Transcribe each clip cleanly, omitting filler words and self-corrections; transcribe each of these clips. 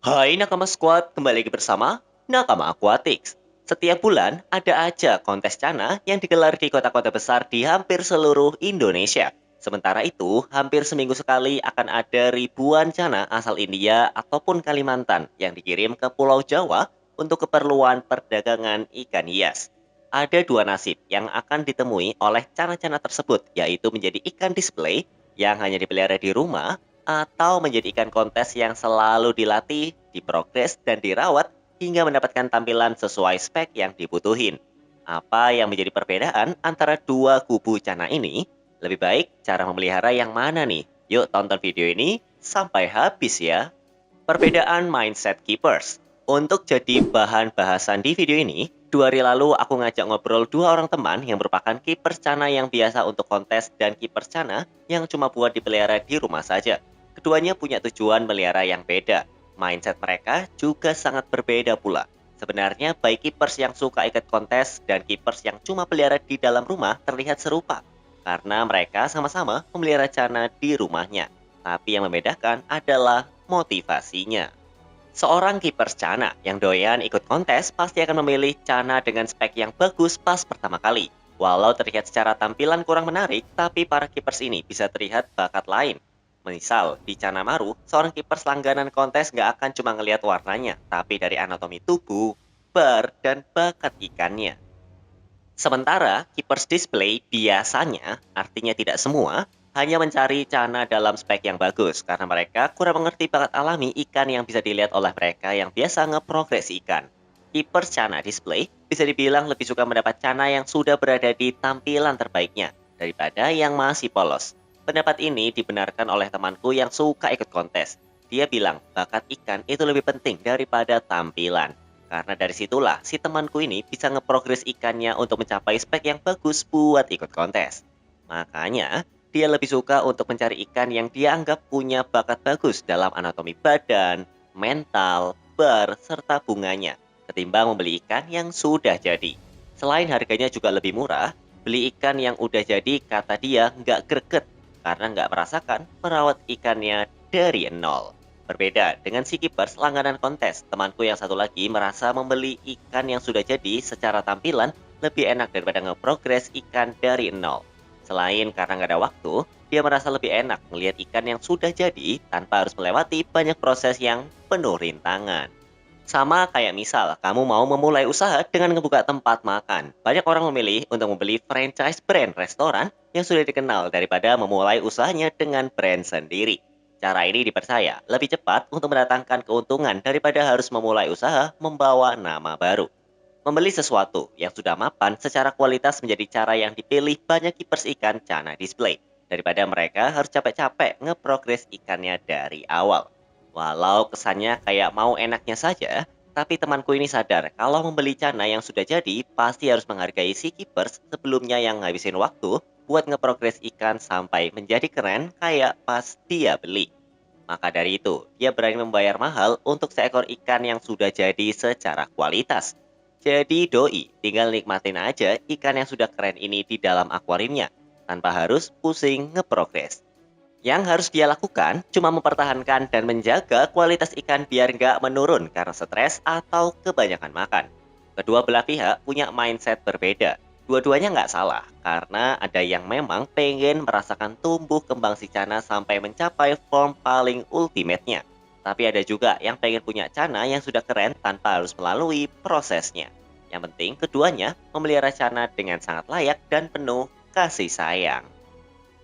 Hai Nakama Squad, kembali lagi bersama Nakama Aquatics. Setiap bulan ada aja kontes cana yang digelar di kota-kota besar di hampir seluruh Indonesia. Sementara itu, hampir seminggu sekali akan ada ribuan cana asal India ataupun Kalimantan yang dikirim ke Pulau Jawa untuk keperluan perdagangan ikan hias. Ada dua nasib yang akan ditemui oleh cana-cana tersebut, yaitu menjadi ikan display yang hanya dipelihara di rumah atau menjadi ikan kontes yang selalu dilatih, diprogres, dan dirawat hingga mendapatkan tampilan sesuai spek yang dibutuhin. Apa yang menjadi perbedaan antara dua kubu cana ini? Lebih baik cara memelihara yang mana nih? Yuk tonton video ini sampai habis ya. Perbedaan mindset keepers. Untuk jadi bahan bahasan di video ini, 2 hari lalu aku ngajak ngobrol dua orang teman yang merupakan keepers cana yang biasa untuk kontes dan keepers cana yang cuma buat dipelihara di rumah saja. Keduanya punya tujuan melihara yang beda. Mindset mereka juga sangat berbeda pula. Sebenarnya baik keepers yang suka ikut kontes dan keepers yang cuma pelihara di dalam rumah terlihat serupa. Karena mereka sama-sama memelihara cana di rumahnya. Tapi yang membedakan adalah motivasinya. Seorang kiper cana yang doyan ikut kontes pasti akan memilih cana dengan spek yang bagus pas pertama kali. Walau terlihat secara tampilan kurang menarik, tapi para kipers ini bisa terlihat bakat lain. Misal, di Cana Maru, seorang kiper langganan kontes nggak akan cuma ngelihat warnanya, tapi dari anatomi tubuh, bar, dan bakat ikannya. Sementara keepers display biasanya, artinya tidak semua, hanya mencari cana dalam spek yang bagus karena mereka kurang mengerti bakat alami ikan yang bisa dilihat oleh mereka yang biasa ngeprogres ikan. Keepers cana display bisa dibilang lebih suka mendapat cana yang sudah berada di tampilan terbaiknya daripada yang masih polos. Pendapat ini dibenarkan oleh temanku yang suka ikut kontes. Dia bilang bakat ikan itu lebih penting daripada tampilan. Karena dari situlah si temanku ini bisa ngeprogres ikannya untuk mencapai spek yang bagus buat ikut kontes. Makanya, dia lebih suka untuk mencari ikan yang dia anggap punya bakat bagus dalam anatomi badan, mental, bar, serta bunganya, ketimbang membeli ikan yang sudah jadi. Selain harganya juga lebih murah, beli ikan yang udah jadi kata dia nggak greget karena nggak merasakan merawat ikannya dari nol. Berbeda dengan si keepers langganan kontes, temanku yang satu lagi merasa membeli ikan yang sudah jadi secara tampilan lebih enak daripada ngeprogres ikan dari nol. Selain karena nggak ada waktu, dia merasa lebih enak melihat ikan yang sudah jadi tanpa harus melewati banyak proses yang penuh rintangan. Sama kayak misal, kamu mau memulai usaha dengan ngebuka tempat makan. Banyak orang memilih untuk membeli franchise brand restoran yang sudah dikenal daripada memulai usahanya dengan brand sendiri. Cara ini dipercaya lebih cepat untuk mendatangkan keuntungan daripada harus memulai usaha membawa nama baru. Membeli sesuatu yang sudah mapan secara kualitas menjadi cara yang dipilih banyak keepers ikan cana display. Daripada mereka harus capek-capek ngeprogres ikannya dari awal. Walau kesannya kayak mau enaknya saja, tapi temanku ini sadar kalau membeli cana yang sudah jadi pasti harus menghargai si keepers sebelumnya yang ngabisin waktu buat ngeprogres ikan sampai menjadi keren kayak pas dia beli. Maka dari itu, dia berani membayar mahal untuk seekor ikan yang sudah jadi secara kualitas. Jadi doi, tinggal nikmatin aja ikan yang sudah keren ini di dalam akuariumnya, tanpa harus pusing ngeprogres. Yang harus dia lakukan cuma mempertahankan dan menjaga kualitas ikan biar nggak menurun karena stres atau kebanyakan makan. Kedua belah pihak punya mindset berbeda. Dua-duanya nggak salah, karena ada yang memang pengen merasakan tumbuh kembang si cana sampai mencapai form paling ultimate-nya. Tapi ada juga yang pengen punya cana yang sudah keren tanpa harus melalui prosesnya. Yang penting keduanya memelihara cana dengan sangat layak dan penuh kasih sayang.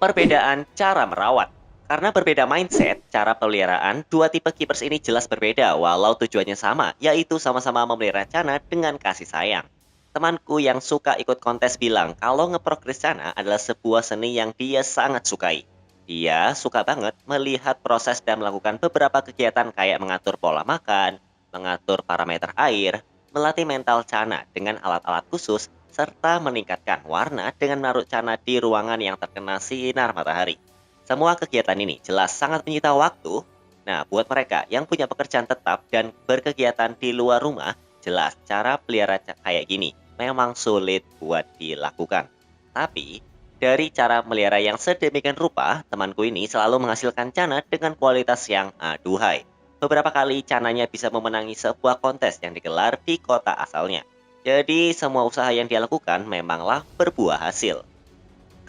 Perbedaan cara merawat. Karena berbeda mindset, cara peliharaan, dua tipe keepers ini jelas berbeda walau tujuannya sama, yaitu sama-sama memelihara cana dengan kasih sayang. Temanku yang suka ikut kontes bilang kalau ngeprogres cana adalah sebuah seni yang dia sangat sukai. Dia suka banget melihat proses dan melakukan beberapa kegiatan kayak mengatur pola makan, mengatur parameter air, melatih mental cana dengan alat-alat khusus, serta meningkatkan warna dengan menaruh cana di ruangan yang terkena sinar matahari. Semua kegiatan ini jelas sangat menyita waktu. Nah, buat mereka yang punya pekerjaan tetap dan berkegiatan di luar rumah, jelas cara pelihara kayak gini memang sulit buat dilakukan. Tapi, dari cara melihara yang sedemikian rupa, temanku ini selalu menghasilkan cana dengan kualitas yang aduhai. beberapa kali cananya bisa memenangi sebuah kontes yang digelar di kota asalnya. Jadi semua usaha yang dia lakukan memanglah berbuah hasil.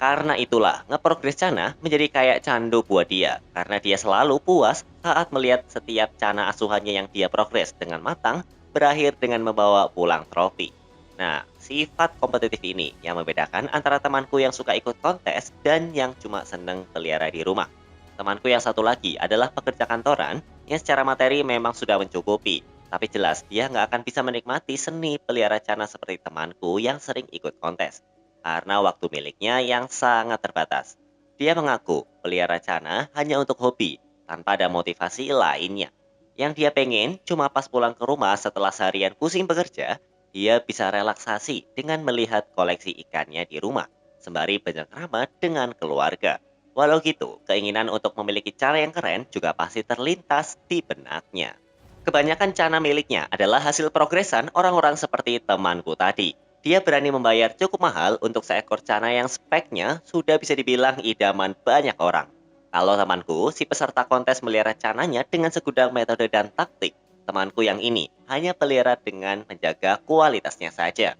Karena itulah, ngeprogres Cana menjadi kayak candu buat dia, karena dia selalu puas saat melihat setiap Cana asuhannya yang dia progres dengan matang berakhir dengan membawa pulang trofi. Nah, sifat kompetitif ini yang membedakan antara temanku yang suka ikut kontes dan yang cuma seneng pelihara di rumah. Temanku yang satu lagi adalah pekerja kantoran yang secara materi memang sudah mencukupi, tapi jelas dia nggak akan bisa menikmati seni pelihara Cana seperti temanku yang sering ikut kontes karena waktu miliknya yang sangat terbatas. Dia mengaku pelihara Cana hanya untuk hobi, tanpa ada motivasi lainnya. Yang dia pengen cuma pas pulang ke rumah setelah seharian pusing bekerja, dia bisa relaksasi dengan melihat koleksi ikannya di rumah, sembari bercengkrama dengan keluarga. Walau gitu, keinginan untuk memiliki Cana yang keren juga pasti terlintas di benaknya. Kebanyakan Cana miliknya adalah hasil progresan orang-orang seperti temanku tadi. Dia berani membayar cukup mahal untuk seekor Cana yang speknya sudah bisa dibilang idaman banyak orang. Kalau temanku, si peserta kontes melihara Cananya dengan segudang metode dan taktik. Temanku yang ini hanya pelihara dengan menjaga kualitasnya saja.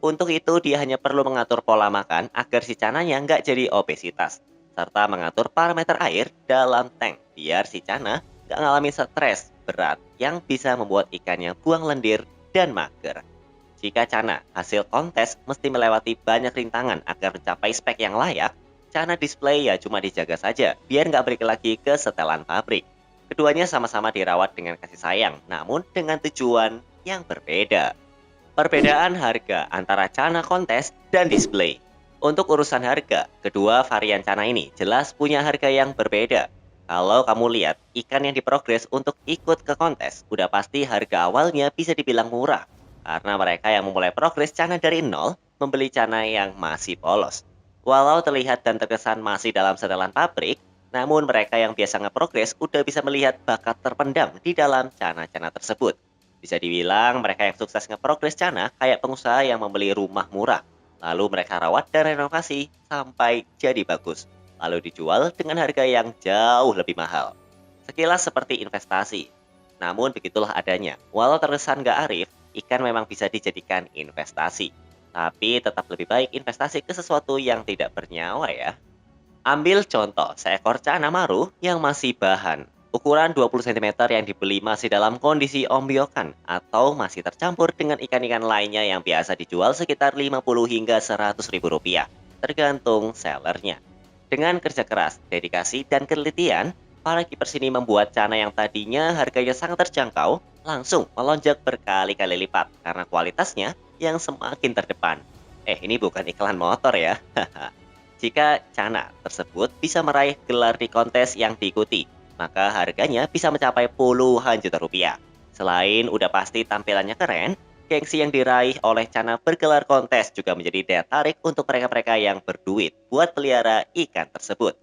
Untuk itu, dia hanya perlu mengatur pola makan agar si Cananya nggak jadi obesitas. Serta mengatur parameter air dalam tank biar si Cana nggak ngalamin stres berat yang bisa membuat ikannya buang lendir dan mager. Jika Cana hasil kontes mesti melewati banyak rintangan agar mencapai spek yang layak, Cana display ya cuma dijaga saja biar nggak balik lagi ke setelan pabrik. Keduanya sama-sama dirawat dengan kasih sayang, namun dengan tujuan yang berbeda. Perbedaan harga antara Cana kontes dan display. Untuk urusan harga, kedua varian Cana ini jelas punya harga yang berbeda. Kalau kamu lihat, ikan yang diprogres untuk ikut ke kontes, udah pasti harga awalnya bisa dibilang murah. Karena mereka yang memulai progres Cana dari nol, membeli Cana yang masih polos. Walau terlihat dan terkesan masih dalam setelan pabrik, namun mereka yang biasa ngeprogres udah bisa melihat bakat terpendam di dalam Cana-Cana tersebut. Bisa dibilang mereka yang sukses ngeprogres Cana kayak pengusaha yang membeli rumah murah. Lalu mereka rawat dan renovasi sampai jadi bagus. Lalu dijual dengan harga yang jauh lebih mahal. Sekilas seperti investasi. Namun begitulah adanya. Walau terkesan gak arif, ikan memang bisa dijadikan investasi. Tapi tetap lebih baik investasi ke sesuatu yang tidak bernyawa ya. Ambil contoh seekor Cana Maru yang masih bahan. Ukuran 20 cm yang dibeli masih dalam kondisi ombyokan atau masih tercampur dengan ikan-ikan lainnya yang biasa dijual sekitar 50 hingga 100 ribu rupiah, tergantung sellernya. Dengan kerja keras, dedikasi, dan ketelitian, para kiper sini membuat Cana yang tadinya harganya sangat terjangkau langsung melonjak berkali-kali lipat karena kualitasnya yang semakin terdepan. Ini bukan iklan motor ya. Jika Cana tersebut bisa meraih gelar di kontes yang diikuti, maka harganya bisa mencapai puluhan juta rupiah. Selain udah pasti tampilannya keren, gengsi yang diraih oleh Cana bergelar kontes juga menjadi daya tarik untuk mereka-mereka yang berduit buat pelihara ikan tersebut.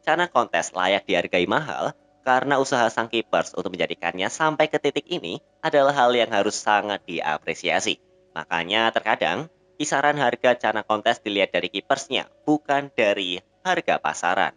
Cana kontes layak dihargai mahal karena usaha sang keepers untuk menjadikannya sampai ke titik ini adalah hal yang harus sangat diapresiasi. Makanya terkadang kisaran harga Cana kontes dilihat dari kipersnya, bukan dari harga pasaran.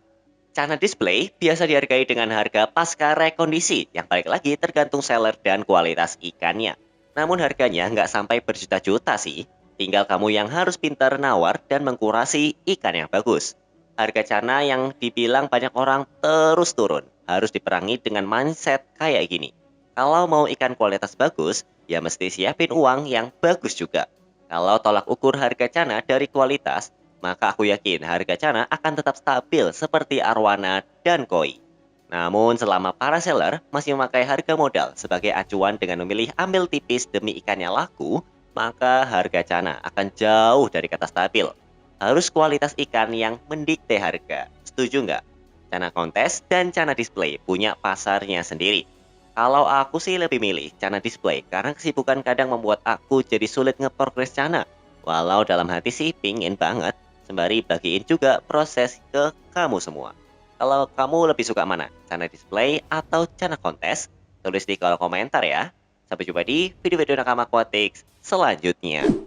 Cana display biasa dihargai dengan harga pasca rekondisi, yang balik lagi tergantung seller dan kualitas ikannya. Namun harganya nggak sampai berjuta-juta sih, tinggal kamu yang harus pintar nawar dan mengkurasi ikan yang bagus. Harga Cana yang dibilang banyak orang terus turun, harus diperangi dengan mindset kayak gini. Kalau mau ikan kualitas bagus, ya mesti siapin uang yang bagus juga. Kalau tolak ukur harga Cana dari kualitas, maka aku yakin harga Cana akan tetap stabil seperti arwana dan koi. Namun selama para seller masih memakai harga modal sebagai acuan dengan memilih ambil tipis demi ikannya laku, maka harga Cana akan jauh dari kata stabil. Harus kualitas ikan yang mendikte harga. Setuju nggak? Cana kontes dan Cana display punya pasarnya sendiri. Kalau aku sih lebih milih Cana display karena kesibukan kadang membuat aku jadi sulit ngeprogres Cana. Walau dalam hati sih pingin banget, sembari bagiin juga proses ke kamu semua. Kalau kamu lebih suka mana? Cana display atau Cana kontes? Tulis di kolom komentar ya. Sampai jumpa di video-video Nakama Aquatics selanjutnya.